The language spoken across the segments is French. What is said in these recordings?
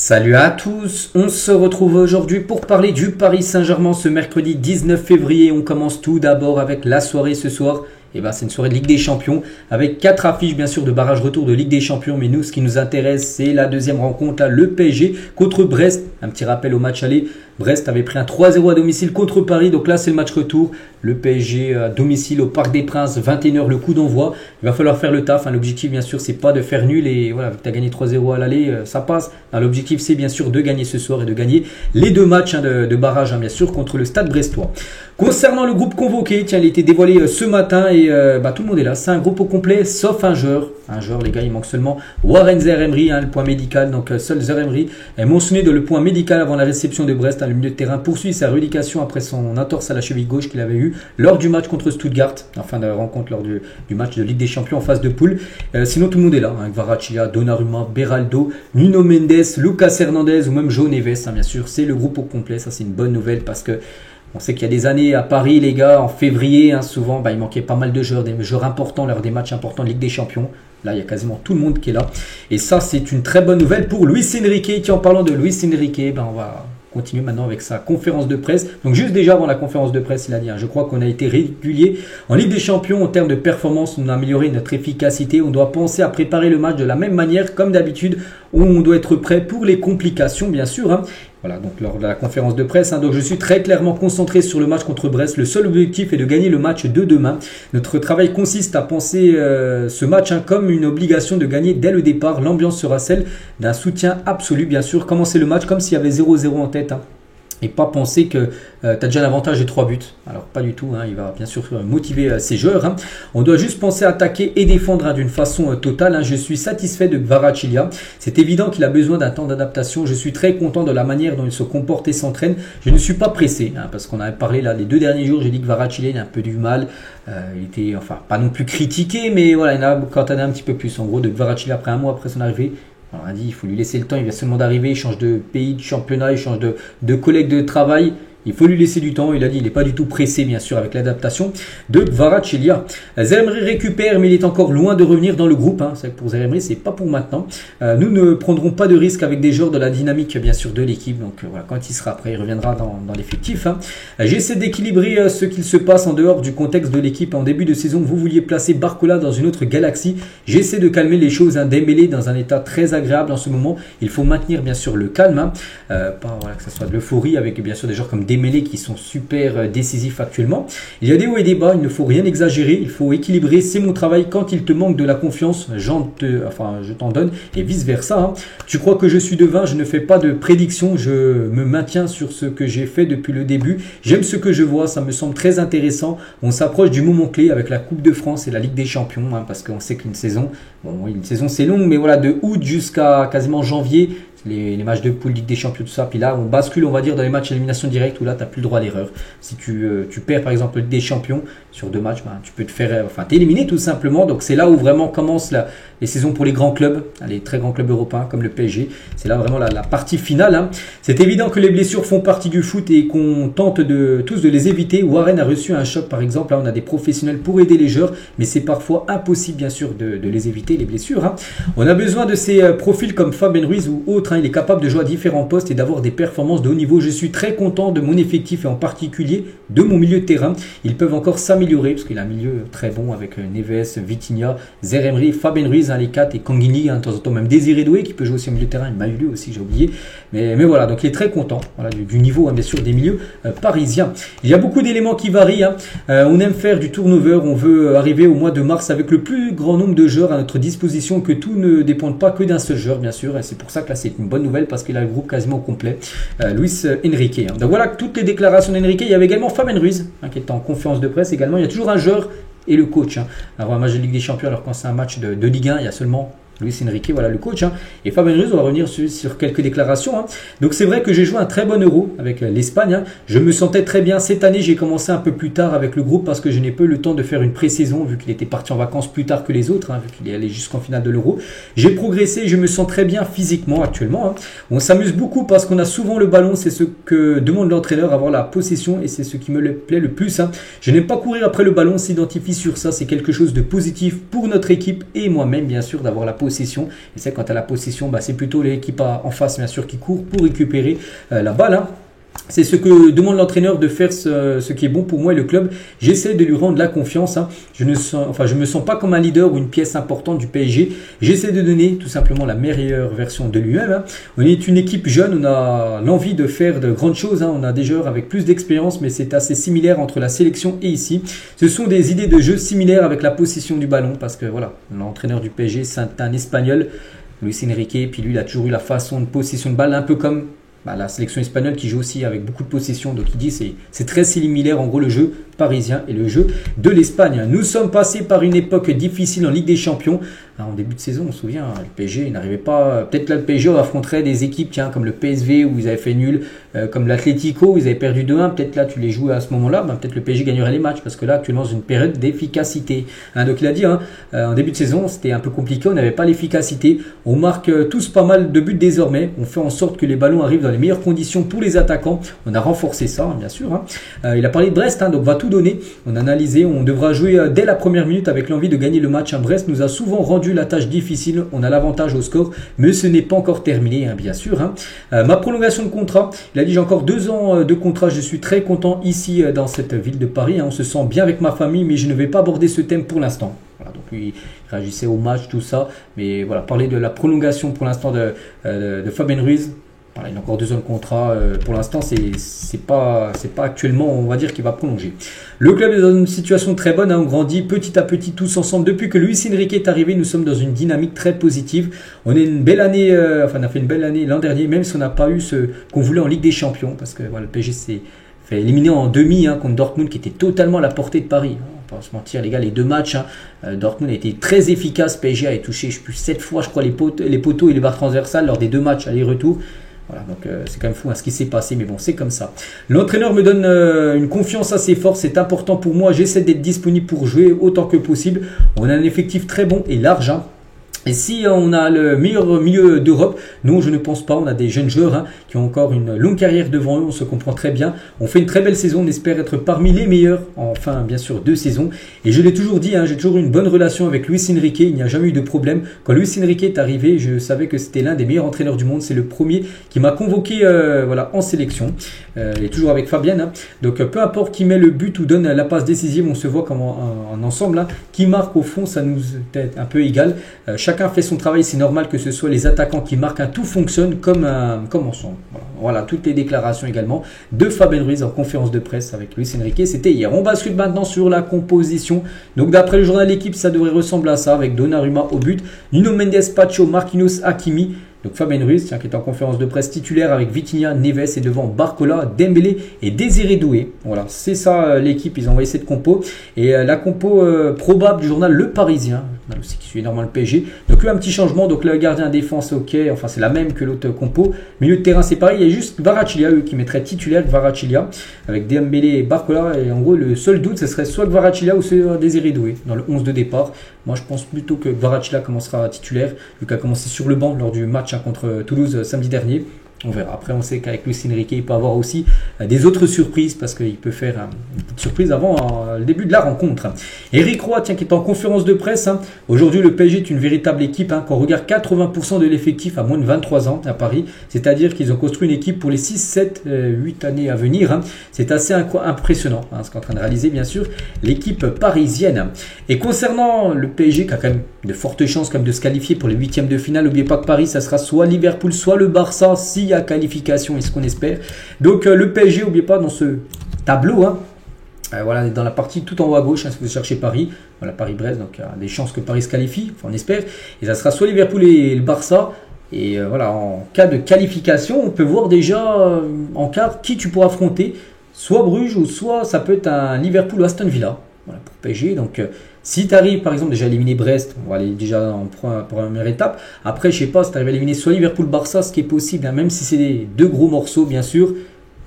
Salut à tous, on se retrouve aujourd'hui pour parler du Paris Saint-Germain ce mercredi 19 février. On commence tout d'abord avec la soirée ce soir. C'est une soirée de Ligue des Champions avec 4 affiches bien sûr de barrage retour de Ligue des Champions. Mais nous, ce qui nous intéresse, c'est la deuxième rencontre, là, le PSG contre Brest. Un petit rappel au match aller. Brest avait pris un 3-0 à domicile contre Paris. Donc là, c'est le match retour. Le PSG à domicile au Parc des Princes, 21h le coup d'envoi. Il va falloir faire le taf. L'objectif, bien sûr, c'est pas de faire nul. Et voilà, tu as gagné 3-0 à l'aller, ça passe. L'objectif, c'est bien sûr de gagner ce soir et de gagner les deux matchs de barrage, bien sûr, contre le Stade Brestois. Concernant le groupe convoqué, tiens, il a été dévoilé ce matin et tout le monde est là. C'est un groupe au complet, sauf un joueur. Un joueur, les gars, il manque seulement Warren Zaïre-Emery, le point médical. Donc seul Zaïre-Emery est mentionné dans le point médical avant la réception de Brest. Le milieu de terrain poursuit sa rééducation après son entorse à la cheville gauche qu'il avait eu lors du match contre Stuttgart, en fin de rencontre lors du match de Ligue des Champions en phase de poule. Sinon, tout le monde est là. Kvaratskhelia, Donnarumma, Beraldo, Nuno Mendes, Lucas Hernandez ou même João Neves. Bien sûr, c'est le groupe au complet. Ça, c'est une bonne nouvelle parce que on sait qu'il y a des années à Paris, les gars, en février, souvent, il manquait pas mal de joueurs, des joueurs importants lors des matchs importants de Ligue des Champions. Là, il y a quasiment tout le monde qui est là. Et ça, c'est une très bonne nouvelle pour Luis Enrique. Tiens, en parlant de Luis Enrique, on va continuer maintenant avec sa conférence de presse. Donc juste déjà avant la conférence de presse, il a dit, je crois qu'on a été régulier en Ligue des Champions en termes de performance, on a amélioré notre efficacité, on doit penser à préparer le match de la même manière comme d'habitude, on doit être prêt pour les complications bien sûr. Voilà, donc lors de la conférence de presse, donc je suis très clairement concentré sur le match contre Brest. Le seul objectif est de gagner le match de demain. Notre travail consiste à penser ce match comme une obligation de gagner dès le départ. L'ambiance sera celle d'un soutien absolu, bien sûr. Commencer le match comme s'il y avait 0-0 en tête. Et pas penser que tu as déjà l'avantage de 3 buts. Alors pas du tout, il va bien sûr motiver ses joueurs. On doit juste penser à attaquer et défendre d'une façon totale. Je suis satisfait de Kvaratskhelia. C'est évident qu'il a besoin d'un temps d'adaptation. Je suis très content de la manière dont il se comporte et s'entraîne. Je ne suis pas pressé, parce qu'on avait parlé là les 2 derniers jours, j'ai dit que Kvaratskhelia il a un peu du mal. Il était pas non plus critiqué, mais voilà, il y en a quand on a un petit peu plus. En gros, de Kvaratskhelia après un mois après son arrivée. On a dit il faut lui laisser le temps, il vient seulement d'arriver, il change de pays, de championnat, il change de collègues de travail. Il faut lui laisser du temps. Il a dit il n'est pas du tout pressé, bien sûr, avec l'adaptation de Kvaratskhelia. Zaïre-Emery récupère, mais il est encore loin de revenir dans le groupe. C'est vrai que pour Zaïre-Emery, c'est pas pour maintenant. Nous ne prendrons pas de risque avec des joueurs de la dynamique, bien sûr, de l'équipe. Donc voilà, quand il sera prêt, il reviendra dans l'effectif. J'essaie d'équilibrer ce qu'il se passe en dehors du contexte de l'équipe. En début de saison, vous vouliez placer Barcola dans une autre galaxie. J'essaie de calmer les choses. Dembélé dans un état très agréable en ce moment. Il faut maintenir, bien sûr, le calme. Pas voilà, que ce soit de l'euphorie avec, bien sûr, des joueurs comme Dembélé qui sont super décisifs actuellement. Il y a des hauts et des bas, il ne faut rien exagérer, il faut équilibrer, c'est mon travail. Quand il te manque de la confiance, je t'en donne et vice versa. Tu crois que je suis devin, je ne fais pas de prédiction, je me maintiens sur ce que j'ai fait depuis le début. J'aime ce que je vois, ça me semble très intéressant. On s'approche du moment clé avec la Coupe de France et la Ligue des Champions, parce qu'on sait qu'une saison, une saison c'est long, mais voilà, de août jusqu'à quasiment janvier, les matchs de poule, Ligue des Champions, tout ça. Puis là, on bascule, on va dire, dans les matchs d'élimination directe où là, tu n'as plus le droit à l'erreur. Si tu perds, par exemple, Ligue des Champions sur 2 matchs, tu peux t'éliminer tout simplement. Donc, c'est là où vraiment commencent les saisons pour les grands clubs, les très grands clubs européens comme le PSG. C'est là vraiment la partie finale. C'est évident que les blessures font partie du foot et qu'on tente tous de les éviter. Warren a reçu un choc, par exemple. Là, on a des professionnels pour aider les joueurs, mais c'est parfois impossible, bien sûr, de les éviter, les blessures. On a besoin de ces profils comme Fabien Ruiz ou autres. Il est capable de jouer à différents postes et d'avoir des performances de haut niveau. Je suis très content de mon effectif et en particulier de mon milieu de terrain. Ils peuvent encore s'améliorer parce qu'il a un milieu très bon avec Neves, Vitinha, Zaïre-Emery, Fabien Ruiz, les 4 et Kangini, de temps en temps même Désiré Doué qui peut jouer aussi au milieu de terrain. Il m'a eu aussi, j'ai oublié. Mais voilà, donc il est très content du niveau, bien sûr, des milieux parisiens. Il y a beaucoup d'éléments qui varient. On aime faire du turnover. On veut arriver au mois de mars avec le plus grand nombre de joueurs à notre disposition, que tout ne dépende pas que d'un seul joueur, bien sûr. Et c'est pour ça que là, c'est une bonne nouvelle parce qu'il a le groupe quasiment complet. Luis Enrique. Donc voilà toutes les déclarations d'Enrique. Il y avait également Fabien Ruiz qui est en conférence de presse également. Il y a toujours un joueur et le coach. Avant un match de Ligue des Champions, alors quand c'est un match de Ligue 1, il y a seulement Luis Enrique, voilà le coach. Et Fabien Ruiz, on va revenir sur quelques déclarations. Donc c'est vrai que j'ai joué un très bon Euro avec l'Espagne. Je me sentais très bien. Cette année, j'ai commencé un peu plus tard avec le groupe parce que je n'ai pas eu le temps de faire une pré-saison vu qu'il était parti en vacances plus tard que les autres, vu qu'il est allé jusqu'en finale de l'Euro. J'ai progressé, je me sens très bien physiquement actuellement. On s'amuse beaucoup parce qu'on a souvent le ballon. C'est ce que demande l'entraîneur, avoir la possession, et c'est ce qui me plaît le plus. Je n'aime pas courir après le ballon, s'identifie sur ça. C'est quelque chose de positif pour notre équipe et moi-même, bien sûr, d'avoir la possession possession. Et c'est quand tu as la possession, bah, c'est plutôt l'équipe en face bien sûr qui court pour récupérer la balle. Hein. C'est ce que demande l'entraîneur de faire ce qui est bon pour moi et le club. J'essaie de lui rendre la confiance. Hein. Je me sens pas comme un leader ou une pièce importante du PSG. J'essaie de donner tout simplement la meilleure version de lui-même. Hein. On est une équipe jeune, on a l'envie de faire de grandes choses. Hein. On a des joueurs avec plus d'expérience, mais c'est assez similaire entre la sélection et ici. Ce sont des idées de jeu similaires avec la possession du ballon, parce que voilà, l'entraîneur du PSG, c'est un Espagnol, Luis Enrique, puis lui, il a toujours eu la façon de possession de balle un peu comme la sélection espagnole qui joue aussi avec beaucoup de possession. Donc il dit c'est très similaire en gros le jeu parisien et le jeu de l'Espagne. Nous sommes passés par une époque difficile en Ligue des Champions. En début de saison, on se souvient, le PSG n'arrivait pas. Peut-être là le PSG affronterait des équipes comme le PSV où ils avaient fait nul, comme l'Atlético où ils avaient perdu 2-1. Peut-être là tu les joues à ce moment-là, peut-être le PSG gagnerait les matchs parce que là actuellement c'est une période d'efficacité. Donc il a dit en début de saison c'était un peu compliqué, on n'avait pas l'efficacité. On marque tous pas mal de buts désormais. On fait en sorte que les ballons arrivent dans les meilleures conditions pour les attaquants. On a renforcé ça bien sûr. Il a parlé de Brest, donc va tout donner. On a analysé, on devra jouer dès la première minute avec l'envie de gagner le match. Brest nous a souvent rendu la tâche difficile, on a l'avantage au score, mais ce n'est pas encore terminé, bien sûr. Ma prolongation de contrat, il a dit j'ai encore 2 ans de contrat, je suis très content ici dans cette ville de Paris, on se sent bien avec ma famille, mais je ne vais pas aborder ce thème pour l'instant. Voilà, donc lui, il réagissait au match, tout ça, mais voilà, parler de la prolongation pour l'instant de Fabien Ruiz. Voilà, il a encore 2 ans de contrat. Pour l'instant, c'est pas actuellement, on va dire, qu'il va prolonger. Le club est dans une situation très bonne. On grandit petit à petit tous ensemble. Depuis que Luis Enrique est arrivé, nous sommes dans une dynamique très positive. On a une belle année. On a fait une belle année l'an dernier, même si on n'a pas eu ce qu'on voulait en Ligue des Champions, parce que voilà, le PSG s'est fait éliminer en demi contre Dortmund, qui était totalement à la portée de Paris. On va pas se mentir, les gars, les 2 matchs, Dortmund a été très efficace. PSG a touché, 7 fois, je crois, les poteaux et les barres transversales lors des 2 matchs aller-retour. Voilà, donc c'est quand même fou ce qui s'est passé, mais bon, c'est comme ça. L'entraîneur me donne une confiance assez forte, c'est important pour moi, j'essaie d'être disponible pour jouer autant que possible. On a un effectif très bon et large. Et si on a le meilleur milieu d'Europe, non, je ne pense pas. On a des jeunes joueurs qui ont encore une longue carrière devant eux. On se comprend très bien. On fait une très belle saison. On espère être parmi les meilleurs en fin, bien sûr, de saison. Et je l'ai toujours dit, j'ai toujours eu une bonne relation avec Luis Enrique. Il n'y a jamais eu de problème. Quand Luis Enrique est arrivé, je savais que c'était l'un des meilleurs entraîneurs du monde. C'est le premier qui m'a convoqué en sélection. Et toujours avec Fabienne. Donc, peu importe qui met le but ou donne la passe décisive, on se voit comme en ensemble. Qui marque au fond, ça nous est un peu égal. Chacun fait son travail, c'est normal que ce soit les attaquants qui marquent, tout fonctionne comme ensemble. Voilà, toutes les déclarations également de Fabien Ruiz en conférence de presse avec Luis Enrique, c'était hier. On bascule maintenant sur la composition. Donc d'après le journal L'équipe, ça devrait ressembler à ça avec Donnarumma au but, Nuno Mendes, Pacho, Marquinhos, Hakimi. Donc Fabien Ruiz, qui est en conférence de presse titulaire avec Vitinha, Neves et devant Barcola, Dembélé et Désiré Doué. Voilà, c'est ça l'équipe, ils ont envoyé cette compo. Et la compo probable du journal Le Parisien, aussi qui suit énormément le PSG. Donc lui, un petit changement, donc le gardien défense, ok, enfin c'est la même que l'autre compo. Milieu de terrain, c'est pareil, il y a juste Kvaratskhelia, eux, qui mettrait titulaire Kvaratskhelia, avec Dembélé et Barcola. Et en gros, le seul doute, ce serait soit Kvaratskhelia ou soit Désiré Doué dans le 11 de départ. Moi, je pense plutôt que Kvaratskhelia commencera titulaire, vu qu'il a commencé sur le banc lors du match contre Toulouse samedi dernier. On verra. Après, on sait qu'avec Luis Enrique, il peut avoir aussi des autres surprises parce qu'il peut faire une petite surprise avant le début de la rencontre. Eric Roy, qui est en conférence de presse. Aujourd'hui, le PSG est une véritable équipe. Quand on regarde 80% de l'effectif à moins de 23 ans à Paris, c'est-à-dire qu'ils ont construit une équipe pour les 6, 7, 8 années à venir. C'est assez impressionnant ce qu'est en train de réaliser, bien sûr, l'équipe parisienne. Et concernant le PSG, qui a quand même de fortes chances de se qualifier pour les 8e de finale, n'oubliez pas que Paris, ça sera soit Liverpool, soit le Barça, s'il y a qualification, est ce qu'on espère. Donc le PSG, n'oubliez pas dans ce tableau, voilà, dans la partie tout en haut à gauche, si vous cherchez Paris, voilà, Paris-Brest, donc il y a des chances que Paris se qualifie, on espère, et ça sera soit Liverpool et le Barça. Et voilà, en cas de qualification, on peut voir déjà en quart qui tu pourras affronter, soit Bruges ou soit ça peut être un Liverpool ou Aston Villa. Voilà, pour PSG. Donc si tu arrives par exemple déjà à éliminer Brest, on va aller déjà en première étape. Après, je sais pas, si tu arrives à éliminer soit Liverpool, Barça, ce qui est possible, même si c'est des 2 gros morceaux, bien sûr,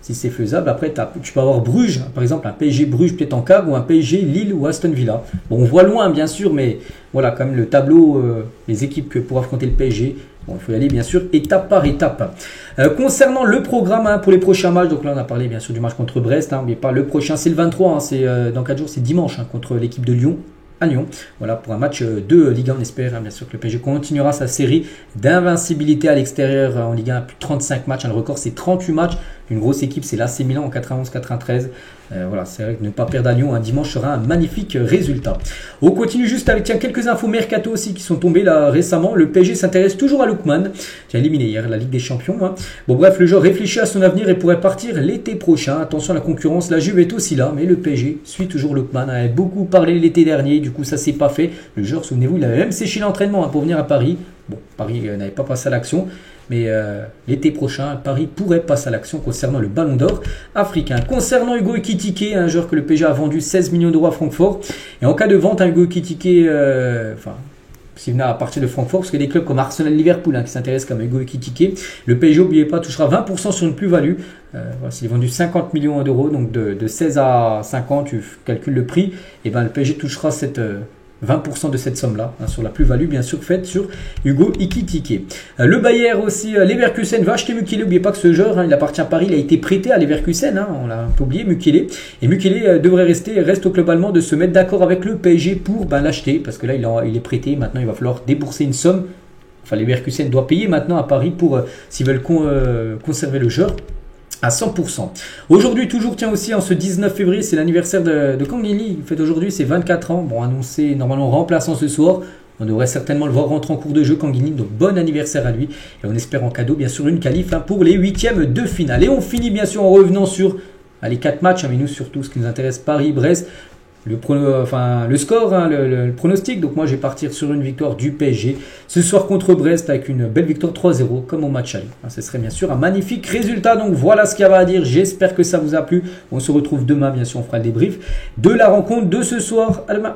si c'est faisable. Après, tu peux avoir Bruges, par exemple, un PSG Bruges peut-être en quart, ou un PSG Lille ou Aston Villa. Bon, on voit loin, bien sûr, mais voilà, quand même le tableau, les équipes que pour affronter le PSG. Bon, il faut y aller bien sûr étape par étape. Concernant le programme pour les prochains matchs, donc là on a parlé bien sûr du match contre Brest, mais pas le prochain, c'est le 23, c'est dans 4 jours, c'est dimanche contre l'équipe de Lyon. à Lyon. Voilà pour un match de Ligue 1. On espère bien sûr que le PSG continuera sa série d'invincibilité à l'extérieur en Ligue 1 à plus de 35 matchs. Le record c'est 38 matchs. Une grosse équipe c'est l'AC Milan en 91-93. Voilà, c'est vrai que ne pas perdre à Lyon un dimanche sera un magnifique résultat. On continue juste avec quelques infos mercato aussi qui sont tombées là récemment. Le PSG s'intéresse toujours à Lookman, qui a éliminé hier la Ligue des Champions. Bon bref, le joueur réfléchit à son avenir et pourrait partir l'été prochain. Attention à la concurrence, la Juve est aussi là, mais le PSG suit toujours Lookman. On avait beaucoup parlé l'été dernier, du coup ça s'est pas fait. Le joueur, souvenez-vous, il avait même séché l'entraînement pour venir à Paris. Bon, Paris n'avait pas passé à l'action. Mais l'été prochain, Paris pourrait passer à l'action concernant le Ballon d'Or africain. Concernant Hugo Ekitike, un joueur que le PSG a vendu 16 millions d'euros à Francfort. Et en cas de vente, Hugo Ekitike, s'il venait à partir de Francfort, parce qu'il y a des clubs comme Arsenal et Liverpool qui s'intéressent comme Hugo Ekitike. Le PSG, n'oubliez pas, touchera 20% sur une plus-value. Voilà, s'il est vendu 50 millions d'euros, donc de 16 à 50, tu calcules le prix, et ben le PSG touchera 20% de cette somme-là, sur la plus-value bien sûr faite sur Hugo Ekitike. Le Bayern aussi, Leverkusen va acheter Mukiele. N'oubliez pas que ce joueur, il appartient à Paris, il a été prêté à Leverkusen, on l'a un peu oublié, Mukiele. Et Mukiele devrait reste au club allemand de se mettre d'accord avec le PSG pour l'acheter, parce que là il est prêté, maintenant il va falloir débourser une somme. Enfin, Leverkusen doit payer maintenant à Paris pour s'ils veulent conserver le joueur à 100%. Aujourd'hui, toujours, tiens aussi, en ce 19 février, c'est l'anniversaire de Kang In-lee. Il fait aujourd'hui ses 24 ans. Bon, annoncé normalement remplaçant ce soir. On devrait certainement le voir rentrer en cours de jeu, Kang In-lee. Donc, bon anniversaire à lui. Et on espère en cadeau, bien sûr, une qualif pour les huitièmes de finale. Et on finit, bien sûr, en revenant sur les 4 matchs. Mais nous, surtout, ce qui nous intéresse, Paris-Brest. Le score, le pronostic. Donc moi je vais partir sur une victoire du PSG ce soir contre Brest avec une belle victoire 3-0 comme au match aller. Ce serait bien sûr un magnifique résultat. Donc voilà ce qu'il y avait à dire. J'espère que ça vous a plu. On se retrouve demain, bien sûr, on fera le débrief de la rencontre de ce soir. À demain.